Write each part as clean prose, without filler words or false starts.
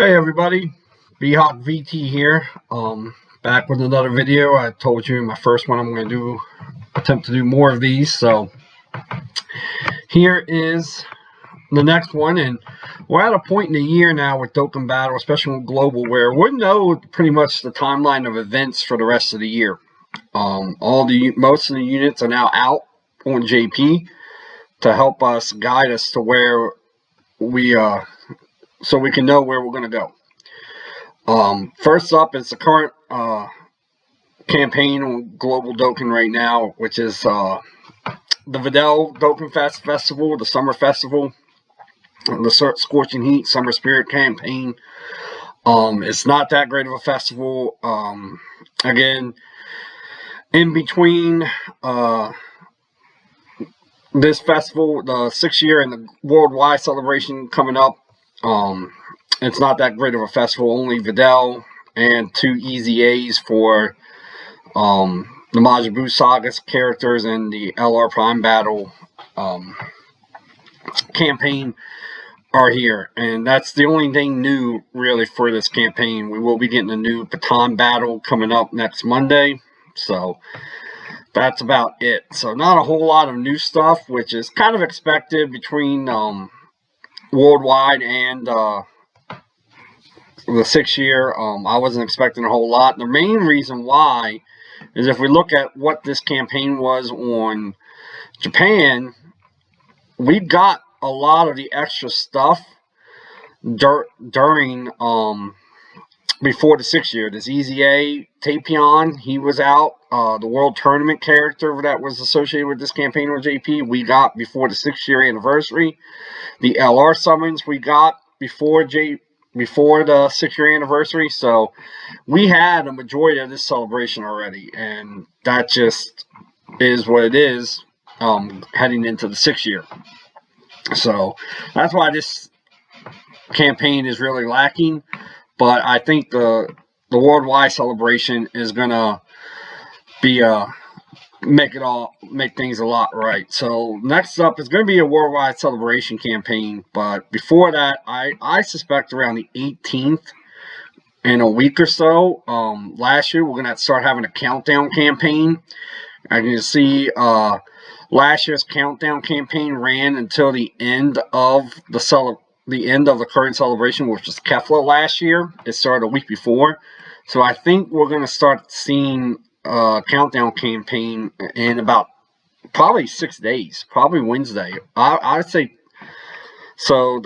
Hey everybody, VT here. Back with another video. I told you in my first one I'm going to attempt to do more of these. So here is the next one, and we're at a point in the year now with Dokkan Battle, especially with Global, where we know pretty much the timeline of events for the rest of the year. Most of the units are now out on JP to help us guide us to where we so we can know where we're going to go. First up is the current campaign on Global Dokkan right now, which is the Videl Dokkan Festival, the Summer Festival, the Scorching Heat Summer Spirit campaign. It's not that great of a festival. Again, in between this festival, the 6th year and the worldwide celebration coming up, it's not that great of a festival. Only Videl and 2 Easy A's for the Majin Buu Saga characters and the LR Prime Battle campaign are here. And that's the only thing new, really, for this campaign. We will be getting a new Baton Battle coming up next Monday. So that's about it. So not a whole lot of new stuff, which is kind of expected between worldwide and the 6th year. I wasn't expecting a whole lot. The main reason why is if we look at what this campaign was on Japan, we got a lot of the extra stuff during before the 6th year. This Easy A Tapion, he was out. The World Tournament character that was associated with this campaign on JP, we got before the 6th year anniversary. The LR summons we got before the 6th year anniversary. So we had a majority of this celebration already, and that just is what it is heading into the 6th year. So that's why this campaign is really lacking. But I think the worldwide celebration is gonna be make things a lot right. So next up is going to be a worldwide celebration campaign, but before that, I suspect around the 18th, in a week or so. Last year we're going to start having a countdown campaign. I can see last year's countdown campaign ran until the end of the current celebration, which was Kefla last year. It started a week before, so I think we're going to start seeing countdown campaign in about probably 6 days, probably Wednesday. I would say so.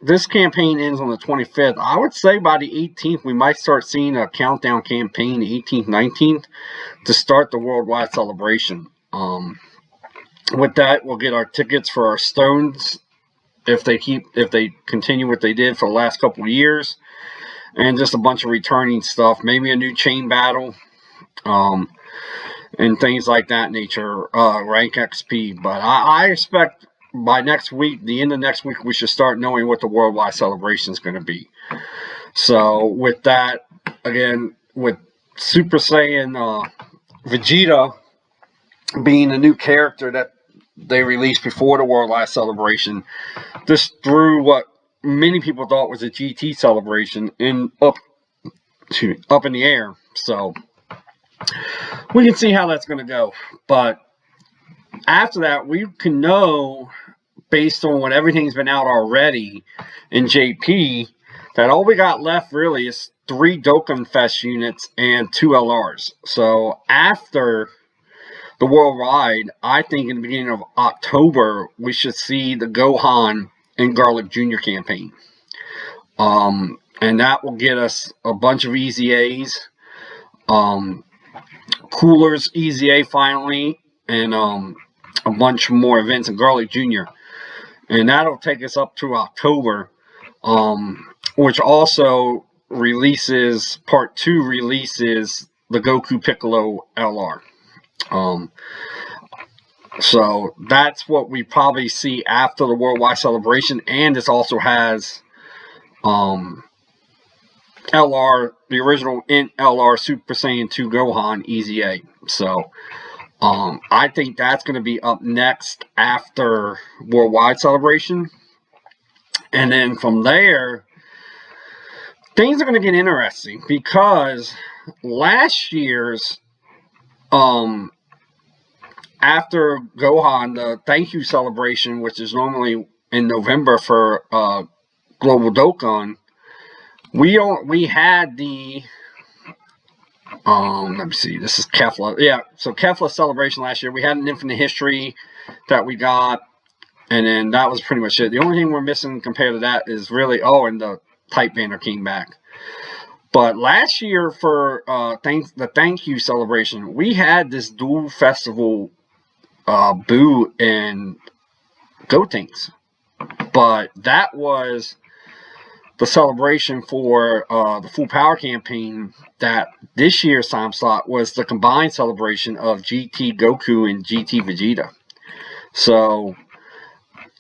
This campaign ends on the 25th. I would say by the 18th we might start seeing a countdown campaign, the 18th, 19th, to start the worldwide celebration. With that, we'll get our tickets for our stones if they continue what they did for the last couple of years, and just a bunch of returning stuff, maybe a new chain battle. And things like that nature, rank XP. But I expect by next week, the end of next week, we should start knowing what the worldwide celebration is going to be. So with that, again, with Super Saiyan Vegeta being a new character that they released before the worldwide celebration, this threw what many people thought was a GT celebration up in the air. So we can see how that's going to go. But after that, we can know, based on what everything's been out already in JP, that all we got left really is 3 Dokkan Fest units and 2 LRs. So after the worldwide, I think in the beginning of October, we should see the Gohan and Garlic Jr. campaign. And that will get us a bunch of Easy A's. Coolers Easy A finally, and a bunch more events in Garlic Jr. And that'll take us up to October, which also releases, Part 2 releases the Goku Piccolo LR. So that's what we probably see after the worldwide celebration, and this also has LR, the original LR Super Saiyan 2 Gohan Easy A. So I think that's going to be up next after worldwide celebration. And then from there, things are going to get interesting because last year's after Gohan, the thank you celebration, which is normally in November for Global Dokkan, we had the let me see, this is Kefla. Yeah, so Kefla celebration last year. We had an Infinite History that we got, and then that was pretty much it. The only thing we're missing compared to that is really, and the Type Banner came back. But last year for the thank you celebration, we had this dual festival Boo and Gotenks. But that was the celebration for the Full Power campaign. That this year's time slot was the combined celebration of GT Goku and GT Vegeta. So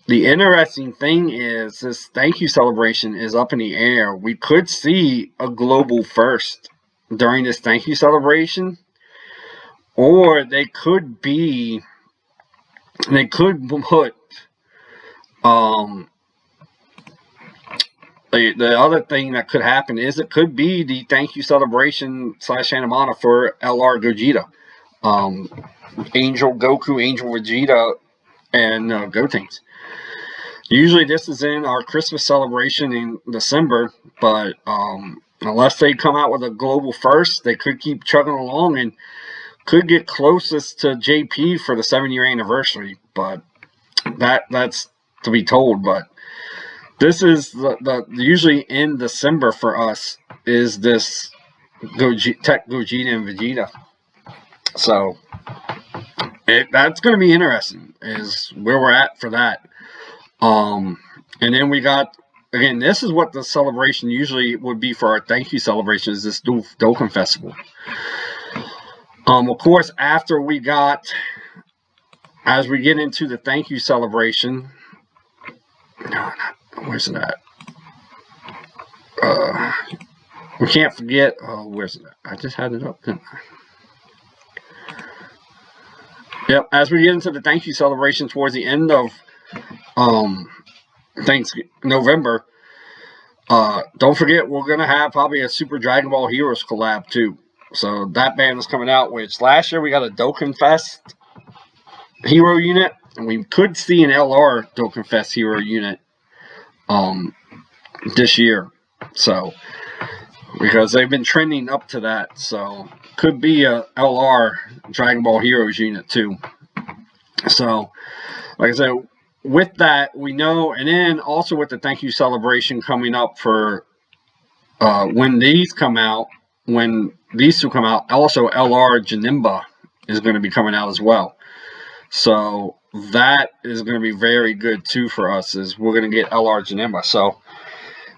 the interesting thing is this thank you celebration is up in the air. We could see a global first during this thank you celebration, or they could put the other thing that could happen is it could be the thank you celebration / Hanamana for LR Gogeta. Angel Goku, Angel Vegeta, and Gotenks. Usually this is in our Christmas celebration in December, but unless they come out with a global first, they could keep chugging along and could get closest to JP for the 7-year anniversary. But that's to be told. But this is the usually in December for us is this Tech Gogeta and Vegeta. So that's going to be interesting is where we're at for that. And then we got, again, this is what the celebration usually would be for our thank you celebration, is this Dokkan Festival. Of course, after we got, as we get into the thank you celebration, where's it at? We can't forget, where's it at? I just had it up, didn't I? Yep, as we get into the thank you celebration towards the end of November, don't forget we're going to have probably a Super Dragon Ball Heroes collab too. So that band is coming out, which last year we got a Dokkan Fest hero unit, and we could see an LR Dokkan Fest hero unit this year. So, because they've been trending up to that, so could be a LR Dragon Ball Heroes unit too. So, like I said, with that, we know, and then also with the thank you celebration coming up for when these come out, when these two come out, also LR Janemba is going to be coming out as well. So that is going to be very good too for us, is we're going to get LR Janemba. So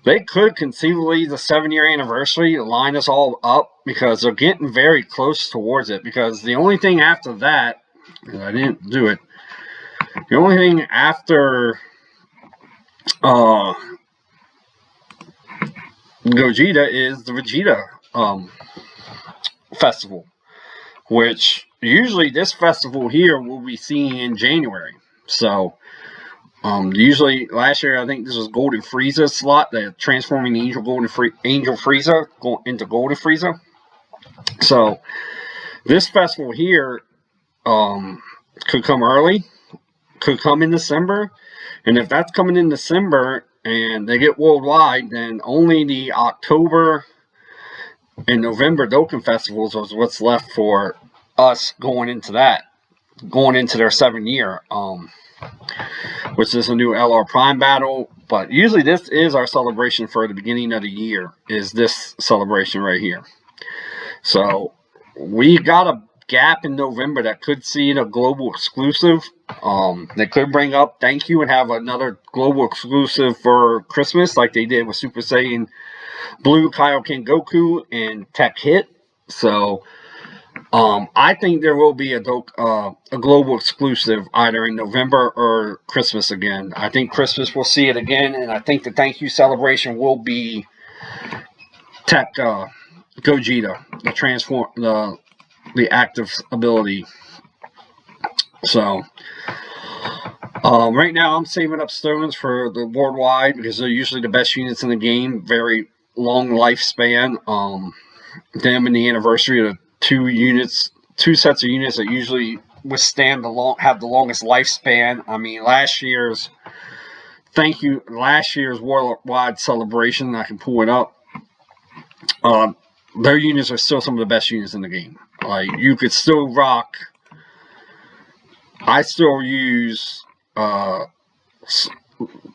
they could conceivably, the 7-year anniversary, line us all up, because they're getting very close towards it. Because the only thing after that, I didn't do it, the only thing after Gogeta is the Vegeta festival, which usually this festival here will be seen in January. So usually last year I think this was Golden Frieza slot, the transforming Angel Frieza into Golden Frieza. So this festival here could come early, could come in December, and if that's coming in December and they get worldwide, then only the October and November Dokkan festivals was what's left for us going into their 7-year, which is a new LR Prime battle. But usually this is our celebration for the beginning of the year, is this celebration right here. So we got a gap in November that could see a global exclusive. They could bring up thank you and have another global exclusive for Christmas, like they did with Super Saiyan Blue, Kaioken Goku, and Tech Hit. So I think there will be a global exclusive either in November or Christmas again. I think Christmas we'll see it again, and I think the thank you celebration will be Tech Gogeta, the active ability. So right now I'm saving up stones for the worldwide, because they're usually the best units in the game. Very long lifespan. Them and the anniversary of two sets of units that usually have the longest lifespan. I mean, last year's worldwide celebration, I can pull it up. Their units are still some of the best units in the game. Like, you could still rock. I still use Strength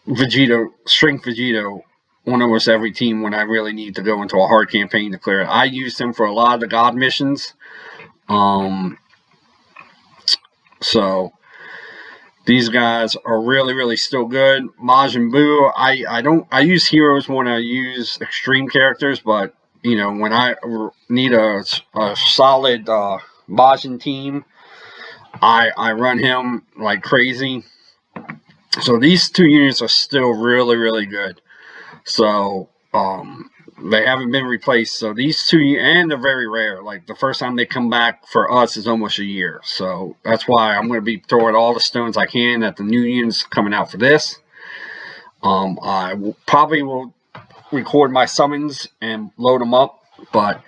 Vegito on almost every team when I really need to go into a hard campaign to clear it. I use him for a lot of the god missions. So these guys are really, really still good. Majin Buu, I use heroes when I use extreme characters, but you know, when I need a solid Majin team, I run him like crazy. So these two units are still really, really good. So they haven't been replaced. So these two, and they're very rare. Like, the first time they come back for us is almost a year. So that's why I'm going to be throwing all the stones I can at the new units coming out for this. I probably will record my summons and load them up. But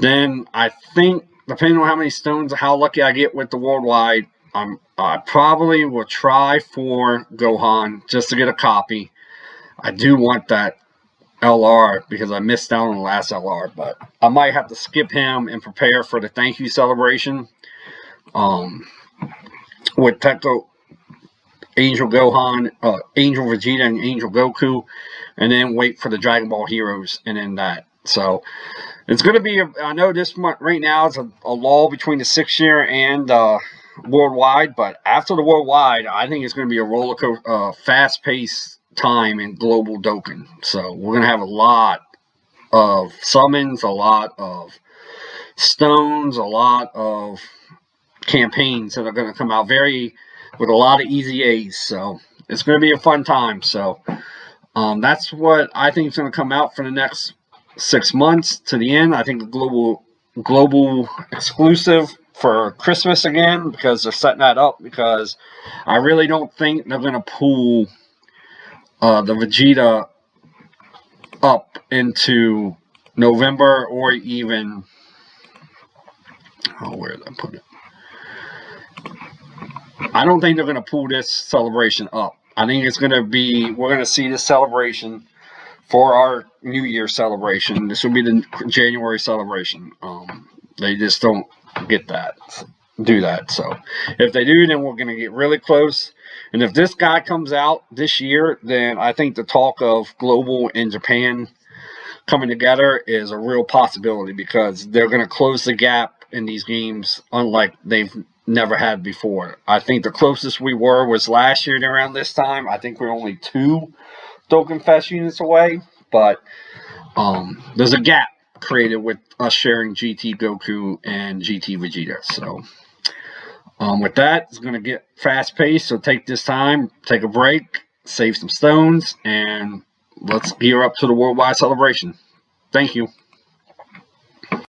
then I think, depending on how many stones, how lucky I get with the worldwide, I probably will try for Gohan just to get a copy. I do want that LR because I missed out on the last LR, but I might have to skip him and prepare for the thank you celebration with Tecco, Angel Gohan, Angel Vegeta, and Angel Goku, and then wait for the Dragon Ball Heroes and then that. So it's going to be, I know this month right now is a lull between the 6-year and worldwide, but after the worldwide, I think it's going to be a roller coaster, fast-paced time in Global Dokkan. So we're going to have a lot of summons, a lot of stones, a lot of campaigns that are going to come out with a lot of easy A's. So it's going to be a fun time. So that's what I think is going to come out for the next 6 months to the end. I think the global exclusive for Christmas again, because they're setting that up, because I really don't think they're going to pull the Vegeta up into November, or even, where did I put it? I don't think they're going to pull this celebration up. I think it's going to be, we're going to see this celebration for our New Year celebration. This will be the January celebration. They just don't do that. So if they do, then we're going to get really close. And if this guy comes out this year, then I think the talk of Global and Japan coming together is a real possibility, because they're going to close the gap in these games unlike they've never had before. I think the closest we were was last year around this time. I think we're only 2 Dokkan Fest units away, but there's a gap created with us sharing GT Goku and GT Vegeta. So with that, it's going to get fast paced. So take this time, take a break, save some stones, and let's gear up to the worldwide celebration. Thank you.